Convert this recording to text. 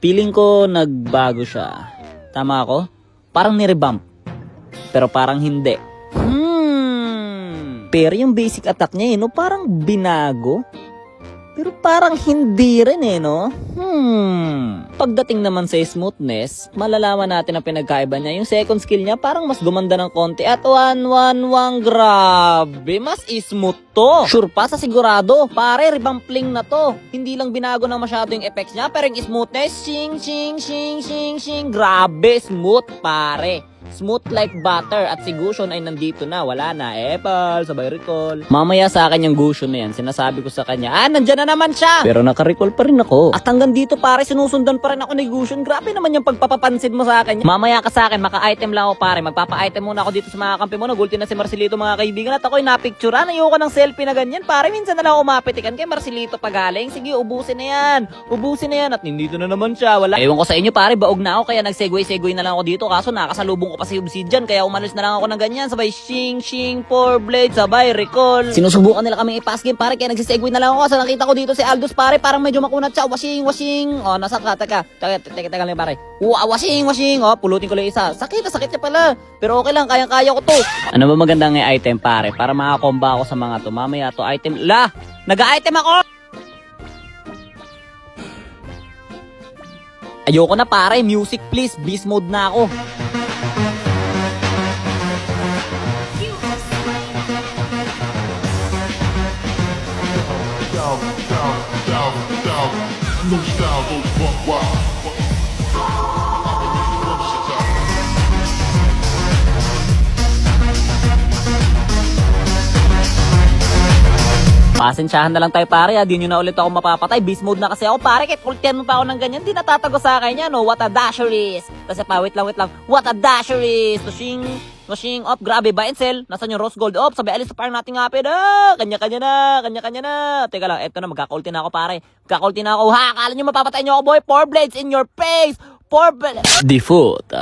Feeling ko nagbago siya. Tama ako? Parang nirevamp. Pero parang hindi. Pero yung basic attack niya no, parang binago. Pero parang hindi rin no? Pagdating naman sa smoothness, malalaman natin ang pinagkaiba niya. Yung second skill niya parang mas gumanda ng konti. At 1-1-1, grabe, mas smooth to. Sure pa sa sigurado, pare, revampling na to. Hindi lang binago na masyado yung effects niya, pero yung smoothness, shing, grabe, smooth, pare. Smooth like butter at si Gusion ay nandito na. Wala na. Epal, sabay recall. Mamaya sa akin yung Gusion na yan. Sinasabi ko sa kanya, nandyan na naman siya. Pero naka-recall pa rin ako. At hanggang dito pare, sinusundan pa rin ako ni Gusion. Grabe naman yung pagpapapansin mo sa akin. Mamaya ka sa akin, maka-item lang ako pare. Magpapa-item muna ako dito sa mga kampi mo. Nagulti na si Marcelito mga kaibigan. At ako'y napicturean. Ayoko ng selfie na ganyan. Pare, minsan na lang umapitikan kay Marcelito pagaling. Sige, ubusin na yan. Ubusin na yan. At nandito na naman siya. Wala. Ewan ko sa inyo pare, baog na ako. Kaya nag-segue na lang ako dito. Kaso nakasalubong ko pa si Obsidian, kaya umalis na lang ako ng ganyan. Sabay shing, 4 blades, sabay recall. Sinusubukan nila kaming i-pass game pare, kaya nagsisegue na lang ako. Kasi nakita ko dito si Aldous pare, parang medyo makunat siya. Washing. Oh, nasa ka, teka lang pare. Washing. Oh, pulutin ko lang isa. Sakit niya pala. Pero okay lang, kayang-kaya ko to. Ano ba magandang i-item pare, para makakomba ako sa mga to. Mamaya to item. Nag-item ako! Ayoko na pare, music please. Beast mode na ako. No style goes buck wild. Pasensyahan na lang tayo pare, di nyo na ulit ako mapapatay. Beast mode na kasi ako pare, kahit ultian mo pa ako ng ganyan, di natatago sa akin yan, no? What a dasher is. Kasi pa, wait lang. What a dasher is. Machine up, grabe, buy and sell. Nasaan yung rose gold up? Sabi, alis sa parang nating ngapid. Kanya-kanya na. Teka lang, eto na, magkakulti na ako pare. Akala nyo mapapatay nyo ako boy. 4 blades in your face. 4 blades. Default.